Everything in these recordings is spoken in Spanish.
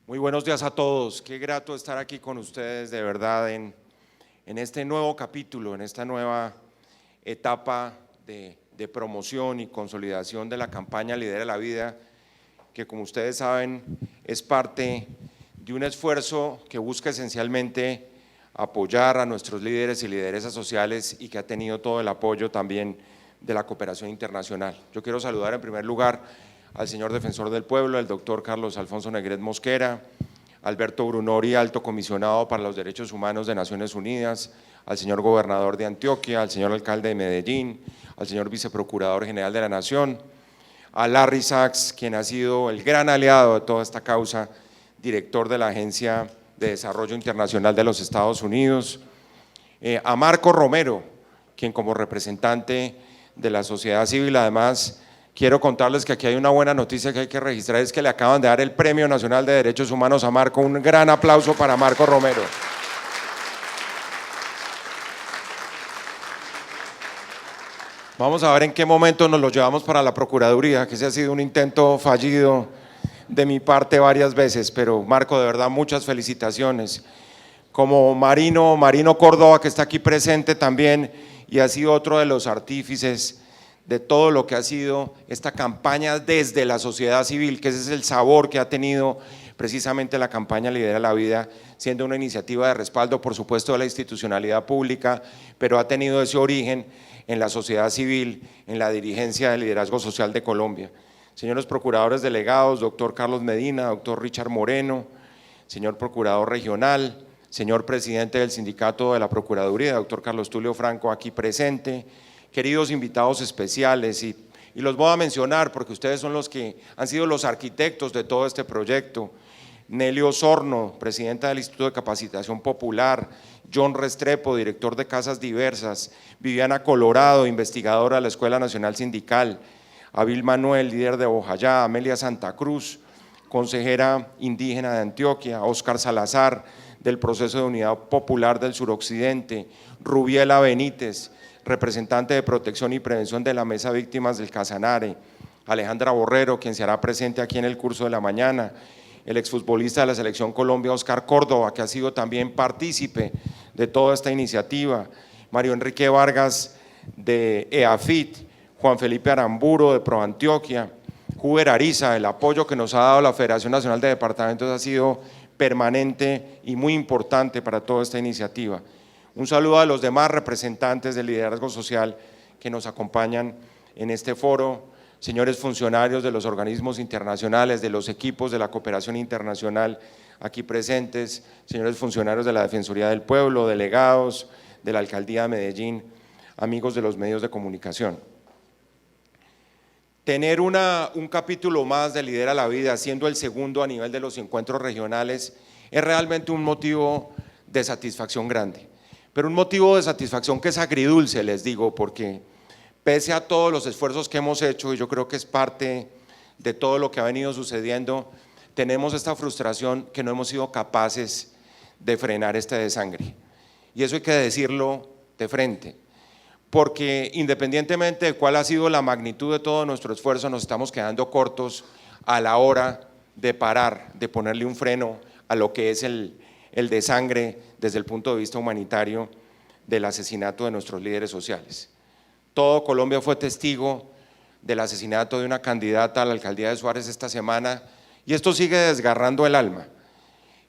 Muy buenos días a todos, qué grato estar aquí con ustedes de verdad en este nuevo capítulo, en esta nueva etapa de promoción y consolidación de la campaña Lidera la Vida, que como ustedes saben es parte de un esfuerzo que busca esencialmente apoyar a nuestros líderes y lideresas sociales y que ha tenido todo el apoyo también de la cooperación internacional. Yo quiero saludar en primer lugar al señor Defensor del Pueblo, el doctor Carlos Alfonso Negret Mosquera, Alberto Brunori, Alto Comisionado para los Derechos Humanos de Naciones Unidas, al señor Gobernador de Antioquia, al señor Alcalde de Medellín, al señor Viceprocurador General de la Nación, a Larry Sachs, quien ha sido el gran aliado de toda esta causa, director de la Agencia de Desarrollo Internacional de los Estados Unidos, a Marco Romero, quien como representante de la sociedad civil, además, quiero contarles que aquí hay una buena noticia que hay que registrar, es que le acaban de dar el Premio Nacional de Derechos Humanos a Marco. Un gran aplauso para Marco Romero. Vamos a ver en qué momento nos lo llevamos para la Procuraduría, que ese ha sido un intento fallido de mi parte varias veces, pero Marco, de verdad, muchas felicitaciones. Como Marino Córdoba, que está aquí presente también y ha sido otro de los artífices de todo lo que ha sido esta campaña desde la sociedad civil, que ese es el sabor que ha tenido precisamente la campaña Lidera la Vida, siendo una iniciativa de respaldo, por supuesto, de la institucionalidad pública, pero ha tenido ese origen en la sociedad civil, en la dirigencia del liderazgo social de Colombia. Señores procuradores delegados, doctor Carlos Medina, doctor Richard Moreno, señor procurador regional, señor presidente del sindicato de la Procuraduría, doctor Carlos Tulio Franco, aquí presente, queridos invitados especiales, y los voy a mencionar porque ustedes son los que han sido los arquitectos de todo este proyecto: Nelly Osorno, presidenta del Instituto de Capacitación Popular; John Restrepo, director de Casas Diversas; Viviana Colorado, investigadora de la Escuela Nacional Sindical; Abil Manuel, líder de Bojayá; Amelia Santa Cruz, consejera indígena de Antioquia; Óscar Salazar, del Proceso de Unidad Popular del Suroccidente; Rubiela Benítez, representante de Protección y Prevención de la Mesa Víctimas del Casanare; Alejandra Borrero, quien se hará presente aquí en el curso de la mañana; el exfutbolista de la Selección Colombia, Oscar Córdoba, que ha sido también partícipe de toda esta iniciativa; Mario Enrique Vargas, de EAFIT; Juan Felipe Aramburo, de ProAntioquia; Huber Ariza. El apoyo que nos ha dado la Federación Nacional de Departamentos ha sido permanente y muy importante para toda esta iniciativa. Un saludo a los demás representantes del liderazgo social que nos acompañan en este foro, señores funcionarios de los organismos internacionales, de los equipos de la cooperación internacional aquí presentes, señores funcionarios de la Defensoría del Pueblo, delegados de la Alcaldía de Medellín, amigos de los medios de comunicación. Tener un capítulo más de Lidera la Vida, siendo el segundo a nivel de los encuentros regionales, es realmente un motivo de satisfacción grande, pero un motivo de satisfacción que es agridulce, les digo, porque pese a todos los esfuerzos que hemos hecho, y yo creo que es parte de todo lo que ha venido sucediendo, tenemos esta frustración que no hemos sido capaces de frenar este desangre, y eso hay que decirlo de frente, porque independientemente de cuál ha sido la magnitud de todo nuestro esfuerzo, nos estamos quedando cortos a la hora de parar, de ponerle un freno a lo que es el desangre desde el punto de vista humanitario del asesinato de nuestros líderes sociales. Todo Colombia fue testigo del asesinato de una candidata a la alcaldía de Suárez esta semana, y esto sigue desgarrando el alma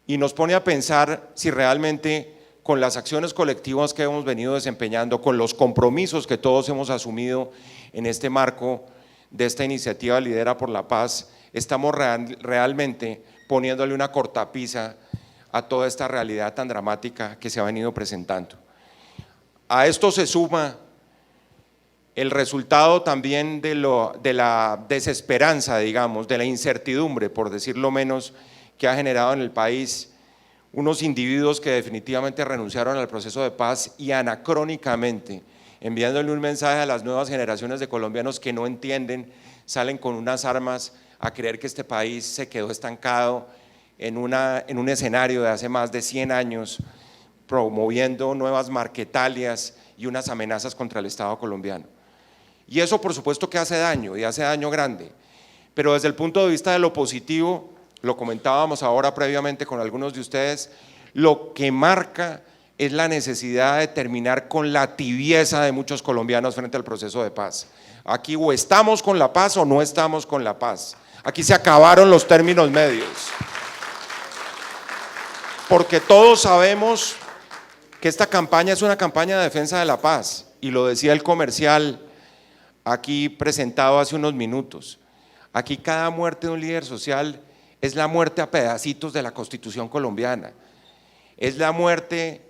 y nos pone a pensar si realmente con las acciones colectivas que hemos venido desempeñando, con los compromisos que todos hemos asumido en este marco de esta iniciativa Lidera por la Paz, estamos realmente poniéndole una cortapisa a toda esta realidad tan dramática que se ha venido presentando. A esto se suma el resultado también de la desesperanza, digamos, de la incertidumbre, por decirlo menos, que ha generado en el país unos individuos que definitivamente renunciaron al proceso de paz y anacrónicamente, enviándole un mensaje a las nuevas generaciones de colombianos que no entienden, salen con unas armas a creer que este país se quedó estancado en un escenario de hace más de 100 años, promoviendo nuevas marquetalias y unas amenazas contra el Estado colombiano. Y eso por supuesto que hace daño, y hace daño grande, pero desde el punto de vista de lo positivo, lo comentábamos ahora previamente con algunos de ustedes, lo que marca es la necesidad de terminar con la tibieza de muchos colombianos frente al proceso de paz. Aquí o estamos con la paz o no estamos con la paz. Aquí se acabaron los términos medios. Porque todos sabemos que esta campaña es una campaña de defensa de la paz, y lo decía el comercial aquí presentado hace unos minutos. Aquí cada muerte de un líder social es la muerte a pedacitos de la Constitución colombiana, es la muerte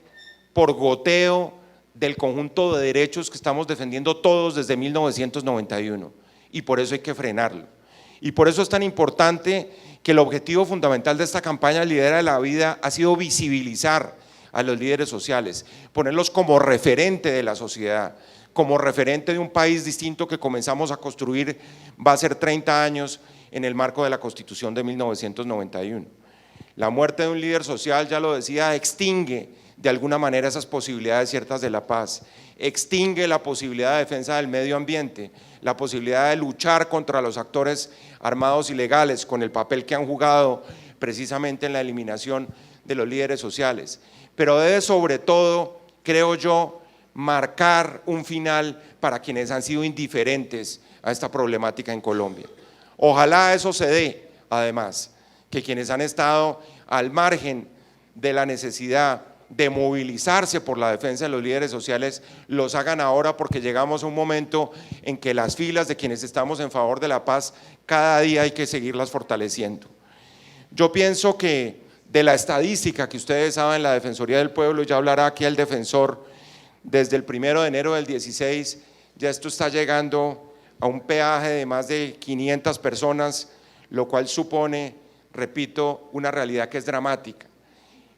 por goteo del conjunto de derechos que estamos defendiendo todos desde 1991, y por eso hay que frenarlo. Y por eso es tan importante que el objetivo fundamental de esta campaña Lidera de la Vida ha sido visibilizar a los líderes sociales, ponerlos como referente de la sociedad, como referente de un país distinto que comenzamos a construir, va a ser 30 años en el marco de la Constitución de 1991. La muerte de un líder social, ya lo decía, extingue de alguna manera esas posibilidades ciertas de la paz, extingue la posibilidad de defensa del medio ambiente, la posibilidad de luchar contra los actores armados ilegales con el papel que han jugado precisamente en la eliminación de los líderes sociales. Pero debe sobre todo, creo yo, marcar un final para quienes han sido indiferentes a esta problemática en Colombia. Ojalá eso se dé, además, que quienes han estado al margen de la necesidad de movilizarse por la defensa de los líderes sociales los hagan ahora, porque llegamos a un momento en que las filas de quienes estamos en favor de la paz cada día hay que seguirlas fortaleciendo. Yo pienso que de la estadística que ustedes saben, la Defensoría del Pueblo, ya hablará aquí el defensor, desde el 1 de enero del 16 ya esto está llegando a un peaje de más de 500 personas, lo cual supone, repito, una realidad que es dramática.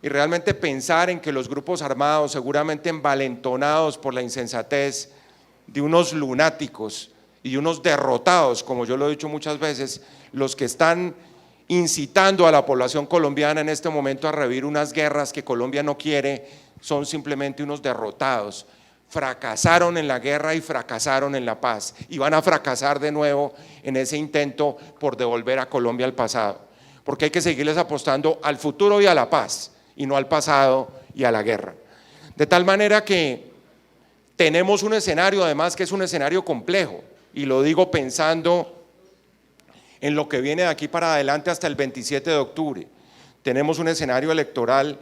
Y realmente pensar en que los grupos armados, seguramente envalentonados por la insensatez de unos lunáticos y unos derrotados, como yo lo he dicho muchas veces, los que están incitando a la población colombiana en este momento a revivir unas guerras que Colombia no quiere, son simplemente unos derrotados. Fracasaron en la guerra y fracasaron en la paz, y van a fracasar de nuevo en ese intento por devolver a Colombia al pasado, porque hay que seguirles apostando al futuro y a la paz, y no al pasado y a la guerra. De tal manera que tenemos un escenario, además, que es un escenario complejo, y lo digo pensando en lo que viene de aquí para adelante hasta el 27 de octubre. Tenemos un escenario electoral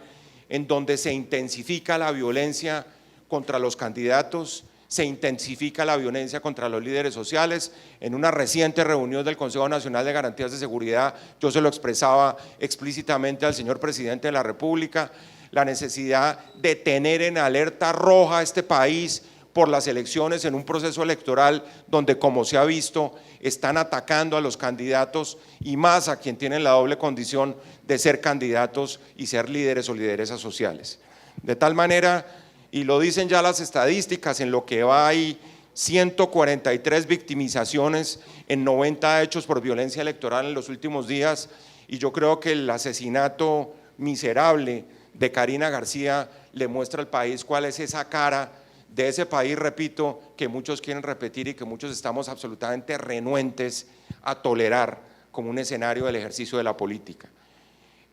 en donde se intensifica la violencia contra los candidatos, se intensifica la violencia contra los líderes sociales. En una reciente reunión del Consejo Nacional de Garantías de Seguridad, yo se lo expresaba explícitamente al señor presidente de la República, la necesidad de tener en alerta roja a este país por las elecciones, en un proceso electoral donde, como se ha visto, están atacando a los candidatos y más a quien tienen la doble condición de ser candidatos y ser líderes o lideresas sociales. De tal manera, y lo dicen ya las estadísticas, en lo que va hay 143 victimizaciones en 90 hechos por violencia electoral en los últimos días, y yo creo que el asesinato miserable de Karina García le muestra al país cuál es esa cara de ese país, repito, que muchos quieren repetir y que muchos estamos absolutamente renuentes a tolerar como un escenario del ejercicio de la política.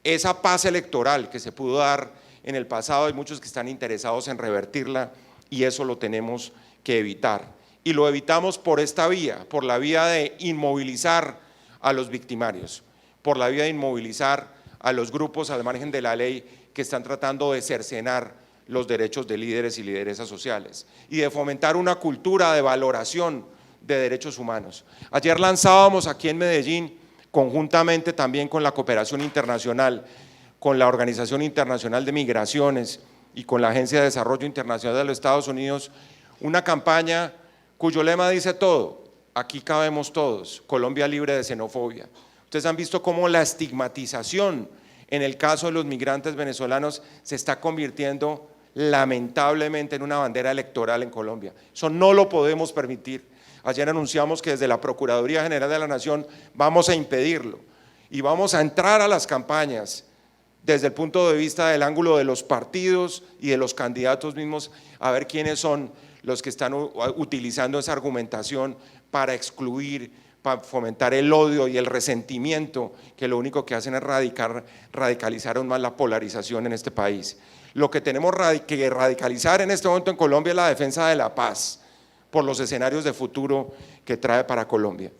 Esa paz electoral que se pudo dar en el pasado, hay muchos que están interesados en revertirla, y eso lo tenemos que evitar. Y lo evitamos por esta vía, por la vía de inmovilizar a los victimarios, por la vía de inmovilizar a los grupos al margen de la ley que están tratando de cercenar los derechos de líderes y lideresas sociales, y de fomentar una cultura de valoración de derechos humanos. Ayer lanzábamos aquí en Medellín, conjuntamente también con la cooperación internacional, con la Organización Internacional de Migraciones y con la Agencia de Desarrollo Internacional de los Estados Unidos, una campaña cuyo lema dice todo: aquí cabemos todos, Colombia libre de xenofobia. Ustedes han visto cómo la estigmatización en el caso de los migrantes venezolanos se está convirtiendo lamentablemente en una bandera electoral en Colombia. Eso no lo podemos permitir. Ayer anunciamos que desde la Procuraduría General de la Nación vamos a impedirlo, y vamos a entrar a las campañas desde el punto de vista del ángulo de los partidos y de los candidatos mismos, a ver quiénes son los que están utilizando esa argumentación para excluir, para fomentar el odio y el resentimiento, que lo único que hacen es radicalizar aún más la polarización en este país. Lo que tenemos que radicalizar en este momento en Colombia es la defensa de la paz, por los escenarios de futuro que trae para Colombia.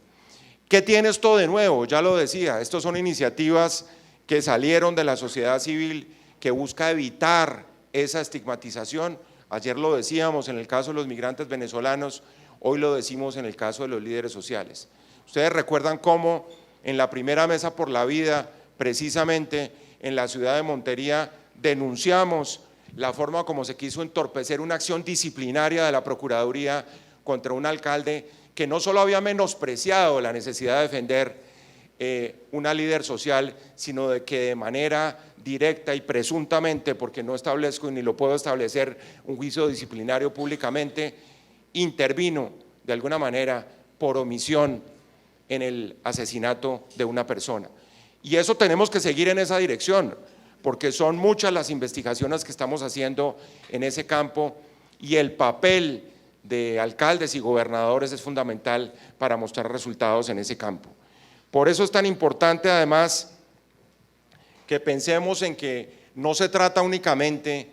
¿Qué tiene esto de nuevo? Ya lo decía, estos son iniciativas que salieron de la sociedad civil, que busca evitar esa estigmatización. Ayer lo decíamos en el caso de los migrantes venezolanos, hoy lo decimos en el caso de los líderes sociales. Ustedes recuerdan cómo en la primera mesa por la vida, precisamente en la ciudad de Montería, denunciamos la forma como se quiso entorpecer una acción disciplinaria de la Procuraduría contra un alcalde que no solo había menospreciado la necesidad de defender una líder social, sino de que de manera directa y presuntamente, porque no establezco ni lo puedo establecer un juicio disciplinario públicamente, intervino de alguna manera por omisión en el asesinato de una persona. Y eso tenemos que seguir en esa dirección, porque son muchas las investigaciones que estamos haciendo en ese campo y el papel de alcaldes y gobernadores es fundamental para mostrar resultados en ese campo. Por eso es tan importante además que pensemos en que no se trata únicamente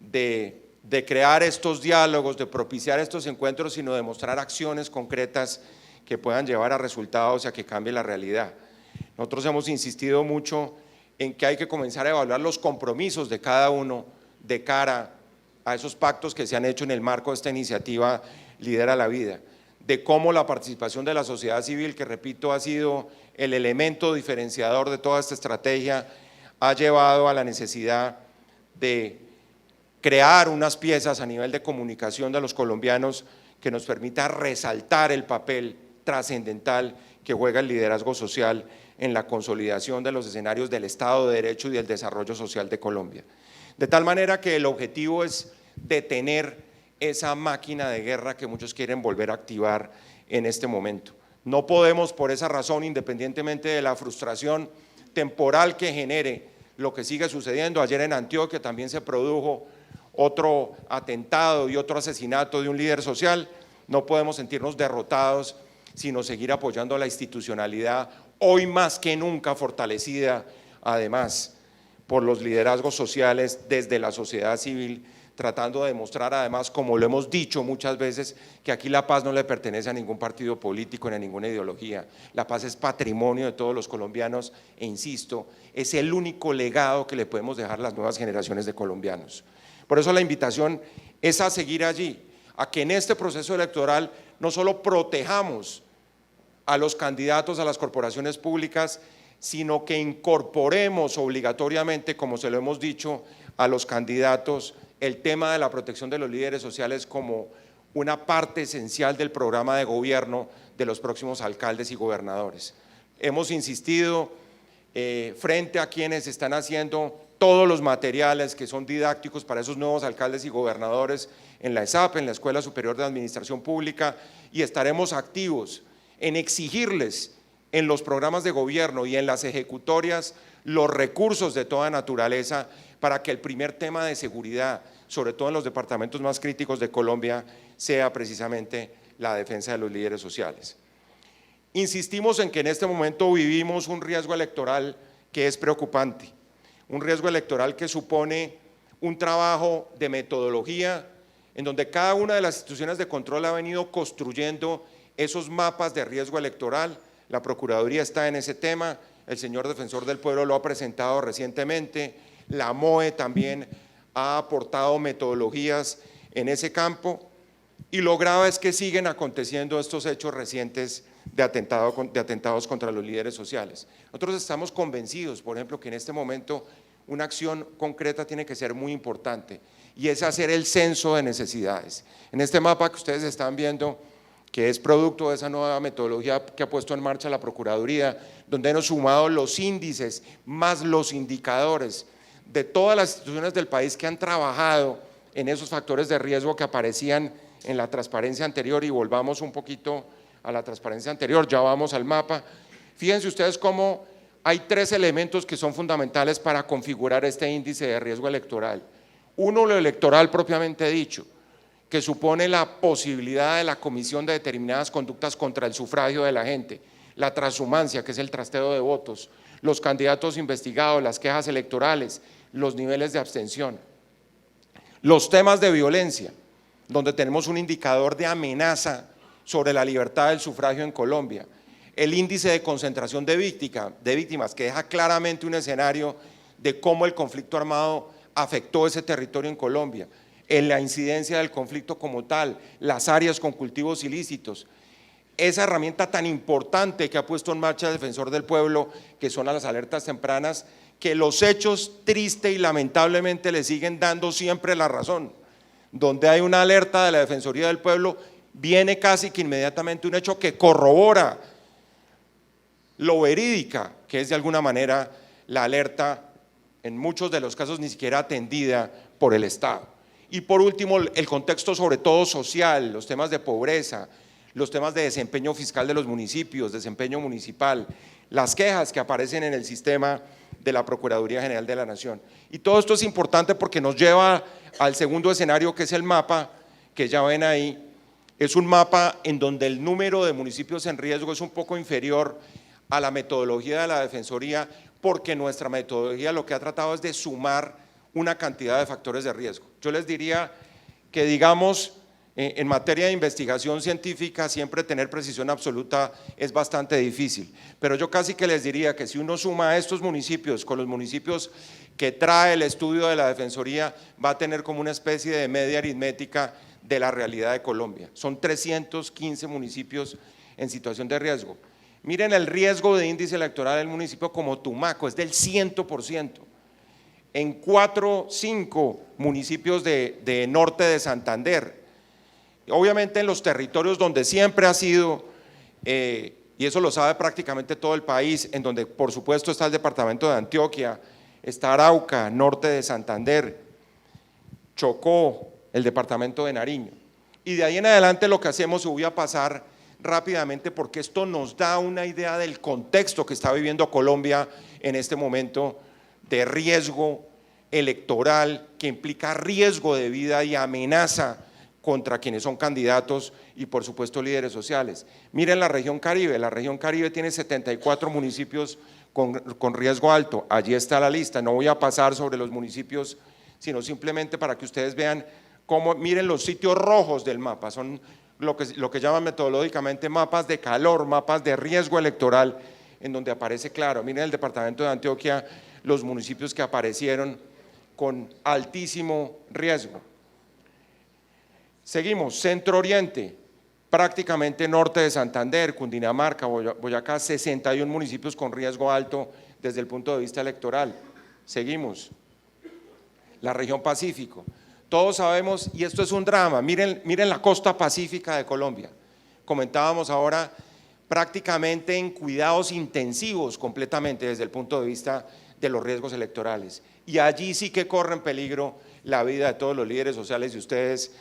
de crear estos diálogos, de propiciar estos encuentros, sino de mostrar acciones concretas que puedan llevar a resultados y a que cambie la realidad. Nosotros hemos insistido mucho en que hay que comenzar a evaluar los compromisos de cada uno de cara a esos pactos que se han hecho en el marco de esta iniciativa Lidera la Vida, de cómo la participación de la sociedad civil, que repito ha sido el elemento diferenciador de toda esta estrategia, ha llevado a la necesidad de crear unas piezas a nivel de comunicación de los colombianos que nos permita resaltar el papel trascendental que juega el liderazgo social en la consolidación de los escenarios del Estado de Derecho y del desarrollo social de Colombia. De tal manera que el objetivo es detener esa máquina de guerra que muchos quieren volver a activar en este momento. No podemos, por esa razón, independientemente de la frustración temporal que genere lo que sigue sucediendo, ayer en Antioquia también se produjo otro atentado y otro asesinato de un líder social, no podemos sentirnos derrotados, sino seguir apoyando la institucionalidad, hoy más que nunca fortalecida, además, por los liderazgos sociales desde la sociedad civil, tratando de demostrar además, como lo hemos dicho muchas veces, que aquí la paz no le pertenece a ningún partido político ni a ninguna ideología. La paz es patrimonio de todos los colombianos e insisto, es el único legado que le podemos dejar a las nuevas generaciones de colombianos. Por eso la invitación es a seguir allí, a que en este proceso electoral no solo protejamos a los candidatos a las corporaciones públicas, sino que incorporemos obligatoriamente, como se lo hemos dicho, a los candidatos el tema de la protección de los líderes sociales como una parte esencial del programa de gobierno de los próximos alcaldes y gobernadores. Hemos insistido frente a quienes están haciendo todos los materiales que son didácticos para esos nuevos alcaldes y gobernadores en la ESAP, en la Escuela Superior de Administración Pública, y estaremos activos en exigirles en los programas de gobierno y en las ejecutorias los recursos de toda naturaleza para que el primer tema de seguridad, sobre todo en los departamentos más críticos de Colombia, sea precisamente la defensa de los líderes sociales. Insistimos en que en este momento vivimos un riesgo electoral que es preocupante, un riesgo electoral que supone un trabajo de metodología en donde cada una de las instituciones de control ha venido construyendo esos mapas de riesgo electoral. La Procuraduría está en ese tema, el señor Defensor del Pueblo lo ha presentado recientemente, la MOE también ha aportado metodologías en ese campo y lo grave es que siguen aconteciendo estos hechos recientes de atentados contra los líderes sociales. Nosotros estamos convencidos, por ejemplo, que en este momento una acción concreta tiene que ser muy importante y es hacer el censo de necesidades. En este mapa que ustedes están viendo, que es producto de esa nueva metodología que ha puesto en marcha la Procuraduría, donde hemos sumado los índices más los indicadores de todas las instituciones del país que han trabajado en esos factores de riesgo que aparecían en la transparencia anterior, y volvamos un poquito a la transparencia anterior, ya vamos al mapa. Fíjense ustedes cómo hay tres elementos que son fundamentales para configurar este índice de riesgo electoral. Uno, lo electoral propiamente dicho, que supone la posibilidad de la comisión de determinadas conductas contra el sufragio de la gente. la transhumancia, que es el trasteo de votos, los candidatos investigados, las quejas electorales, los niveles de abstención. Los temas de violencia, donde tenemos un indicador de amenaza sobre la libertad del sufragio en Colombia. El índice de concentración de víctimas, que deja claramente un escenario de cómo el conflicto armado afectó ese territorio en Colombia, en la incidencia del conflicto como tal, las áreas con cultivos ilícitos, esa herramienta tan importante que ha puesto en marcha el Defensor del Pueblo, que son las alertas tempranas, que los hechos triste y lamentablemente le siguen dando siempre la razón. Donde hay una alerta de la Defensoría del Pueblo, viene casi que inmediatamente un hecho que corrobora lo verídica, que es de alguna manera la alerta, en muchos de los casos ni siquiera atendida por el Estado. Y por último, el contexto sobre todo social, los temas de pobreza, los temas de desempeño fiscal de los municipios, desempeño municipal, las quejas que aparecen en el sistema de la Procuraduría General de la Nación. Y todo esto es importante porque nos lleva al segundo escenario, que es el mapa, que ya ven ahí. Es un mapa en donde el número de municipios en riesgo es un poco inferior a la metodología de la Defensoría, porque nuestra metodología lo que ha tratado es de sumar una cantidad de factores de riesgo. Yo les diría que, digamos, en materia de investigación científica siempre tener precisión absoluta es bastante difícil, pero yo casi que les diría que si uno suma a estos municipios con los municipios que trae el estudio de la Defensoría, va a tener como una especie de media aritmética de la realidad de Colombia. Son 315 municipios en situación de riesgo. Miren el riesgo de índice electoral del municipio como Tumaco, es del 100%. En 5 municipios de norte de Santander. Obviamente en los territorios donde siempre ha sido, y eso lo sabe prácticamente todo el país, en donde por supuesto está el departamento de Antioquia, está Arauca, norte de Santander, Chocó, el departamento de Nariño. Y de ahí en adelante lo que hacemos, y voy a pasar rápidamente porque esto nos da una idea del contexto que está viviendo Colombia en este momento de riesgo electoral, que implica riesgo de vida y amenaza contra quienes son candidatos y por supuesto líderes sociales. Miren la región Caribe tiene 74 municipios con riesgo alto, allí está la lista, no voy a pasar sobre los municipios, sino simplemente para que ustedes vean cómo, miren los sitios rojos del mapa, son lo que llaman metodológicamente mapas de calor, mapas de riesgo electoral, en donde aparece claro, miren el departamento de Antioquia, los municipios que aparecieron con altísimo riesgo. Seguimos, Centro Oriente, prácticamente norte de Santander, Cundinamarca, Boyacá, 61 municipios con riesgo alto desde el punto de vista electoral. Seguimos, la región Pacífico. Todos sabemos, y esto es un drama, miren la costa pacífica de Colombia. Comentábamos ahora prácticamente en cuidados intensivos completamente desde el punto de vista de los riesgos electorales. Y allí sí que corre en peligro la vida de todos los líderes sociales y ustedes,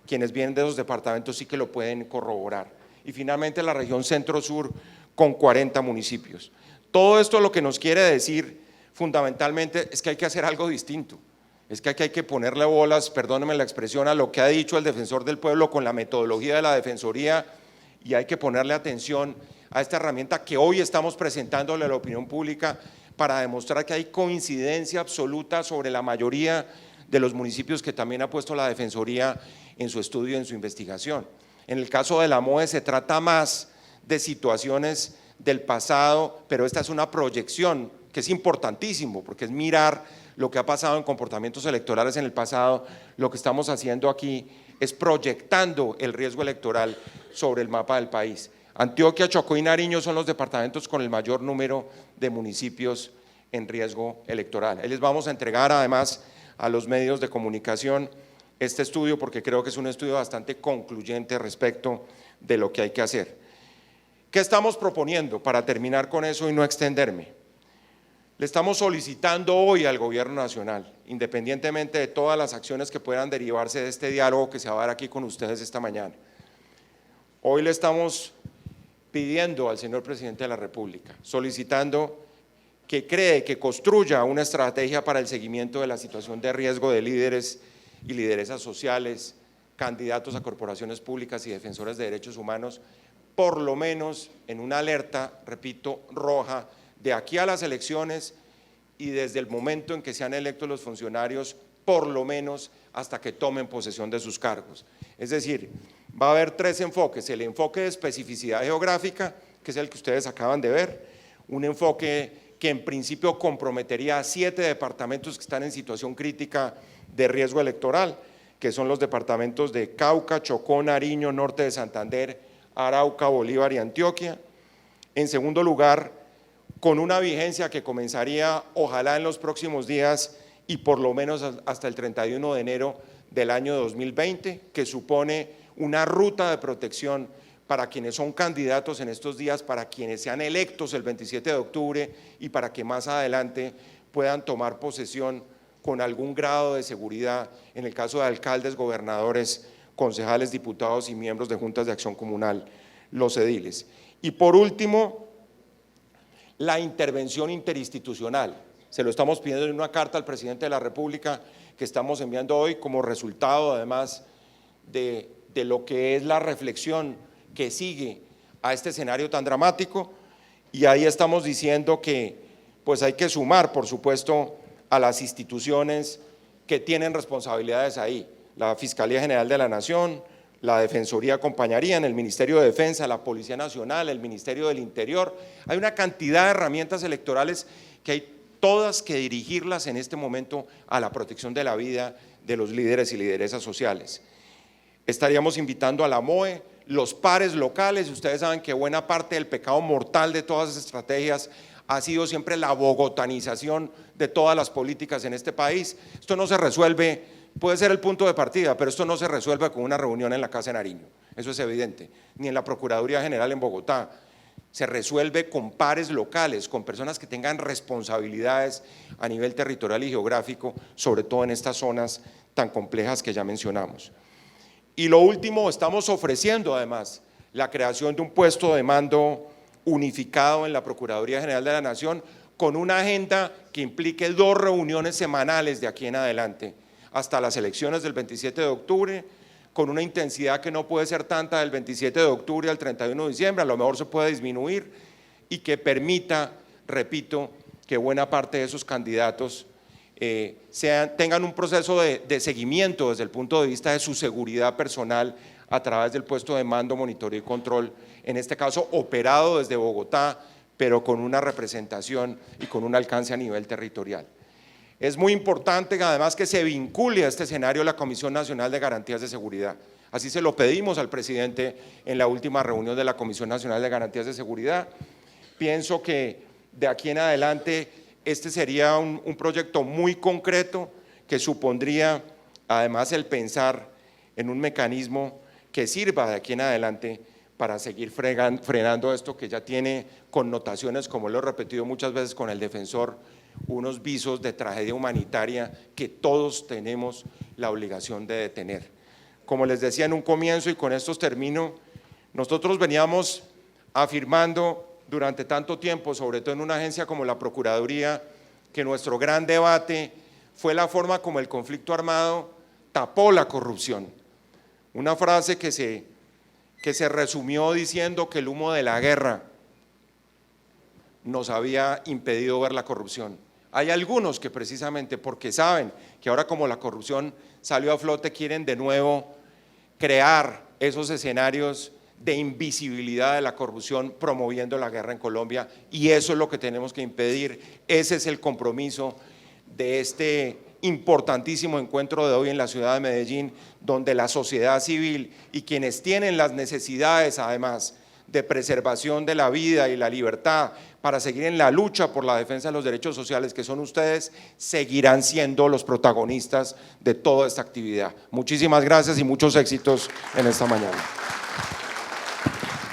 quienes vienen de esos departamentos, sí que lo pueden corroborar. Y finalmente la región centro-sur con 40 municipios. Todo esto lo que nos quiere decir fundamentalmente es que hay que hacer algo distinto. Es que aquí hay que ponerle bolas, perdónenme la expresión, a lo que ha dicho el Defensor del Pueblo con la metodología de la Defensoría, y hay que ponerle atención a esta herramienta que hoy estamos presentándole a la opinión pública para demostrar que hay coincidencia absoluta sobre la mayoría de los municipios que también ha puesto la Defensoría en su estudio y en su investigación. En el caso de la MOE se trata más de situaciones del pasado, pero esta es una proyección que es importantísimo porque es mirar lo que ha pasado en comportamientos electorales en el pasado. Lo que estamos haciendo aquí es proyectando el riesgo electoral sobre el mapa del país. Antioquia, Chocó y Nariño son los departamentos con el mayor número de municipios en riesgo electoral. Ahí les vamos a entregar además a los medios de comunicación este estudio porque creo que es un estudio bastante concluyente respecto de lo que hay que hacer. ¿Qué estamos proponiendo para terminar con eso y no extenderme? Le estamos solicitando hoy al Gobierno Nacional, independientemente de todas las acciones que puedan derivarse de este diálogo que se va a dar aquí con ustedes esta mañana, hoy le estamos pidiendo al señor Presidente de la República, solicitando que cree, que construya una estrategia para el seguimiento de la situación de riesgo de líderes y lideresas sociales, candidatos a corporaciones públicas y defensores de derechos humanos, por lo menos en una alerta, repito, roja, de aquí a las elecciones y desde el momento en que sean electos los funcionarios, por lo menos hasta que tomen posesión de sus cargos. Es decir, va a haber tres enfoques: el enfoque de especificidad geográfica, que es el que ustedes acaban de ver, un enfoque que en principio comprometería a 7 departamentos que están en situación crítica de riesgo electoral, que son los departamentos de Cauca, Chocó, Nariño, Norte de Santander, Arauca, Bolívar y Antioquia. En segundo lugar, con una vigencia que comenzaría ojalá en los próximos días y por lo menos hasta el 31 de enero del año 2020, que supone una ruta de protección para quienes son candidatos en estos días, para quienes sean electos el 27 de octubre y para que más adelante puedan tomar posesión con algún grado de seguridad, en el caso de alcaldes, gobernadores, concejales, diputados y miembros de juntas de acción comunal, los ediles. Y por último, la intervención interinstitucional. Se lo estamos pidiendo en una carta al presidente de la República que estamos enviando hoy como resultado además de lo que es la reflexión que sigue a este escenario tan dramático, y ahí estamos diciendo que pues hay que sumar, por supuesto, a las instituciones que tienen responsabilidades ahí: la Fiscalía General de la Nación, la Defensoría acompañaría, en el Ministerio de Defensa, la Policía Nacional, el Ministerio del Interior. Hay una cantidad de herramientas electorales que hay todas que dirigirlas en este momento a la protección de la vida de los líderes y lideresas sociales. Estaríamos invitando a la MOE, los pares locales. Ustedes saben que buena parte del pecado mortal de todas esas estrategias ha sido siempre la bogotanización de todas las políticas en este país. Esto no se resuelve, puede ser el punto de partida, pero esto no se resuelve con una reunión en la Casa de Nariño, eso es evidente, ni en la Procuraduría General en Bogotá. Se resuelve con pares locales, con personas que tengan responsabilidades a nivel territorial y geográfico, sobre todo en estas zonas tan complejas que ya mencionamos. Y lo último, estamos ofreciendo además la creación de un puesto de mando unificado en la Procuraduría General de la Nación, con una agenda que implique 2 reuniones semanales de aquí en adelante, hasta las elecciones del 27 de octubre, con una intensidad que no puede ser tanta del 27 de octubre al 31 de diciembre, a lo mejor se puede disminuir, y que permita, repito, que buena parte de esos candidatos tengan un proceso de seguimiento desde el punto de vista de su seguridad personal a través del puesto de mando, monitoreo y control, en este caso operado desde Bogotá, pero con una representación y con un alcance a nivel territorial. Es muy importante además que se vincule a este escenario la Comisión Nacional de Garantías de Seguridad. Así se lo pedimos al presidente en la última reunión de la Comisión Nacional de Garantías de Seguridad. Pienso que de aquí en adelante este sería un proyecto muy concreto que supondría además el pensar en un mecanismo que sirva de aquí en adelante para seguir frenando esto que ya tiene connotaciones, como lo he repetido muchas veces con el defensor, unos visos de tragedia humanitaria que todos tenemos la obligación de detener. Como les decía en un comienzo, y con estos termino, nosotros veníamos afirmando durante tanto tiempo, sobre todo en una agencia como la Procuraduría, que nuestro gran debate fue la forma como el conflicto armado tapó la corrupción. Una frase que se resumió diciendo que el humo de la guerra nos había impedido ver la corrupción. Hay algunos que precisamente porque saben que ahora como la corrupción salió a flote, quieren de nuevo crear esos escenarios de invisibilidad de la corrupción, promoviendo la guerra en Colombia, y eso es lo que tenemos que impedir. Ese es el compromiso de este importantísimo encuentro de hoy en la ciudad de Medellín, donde la sociedad civil y quienes tienen las necesidades además de preservación de la vida y la libertad para seguir en la lucha por la defensa de los derechos sociales, que son ustedes, seguirán siendo los protagonistas de toda esta actividad. Muchísimas gracias y muchos éxitos en esta mañana.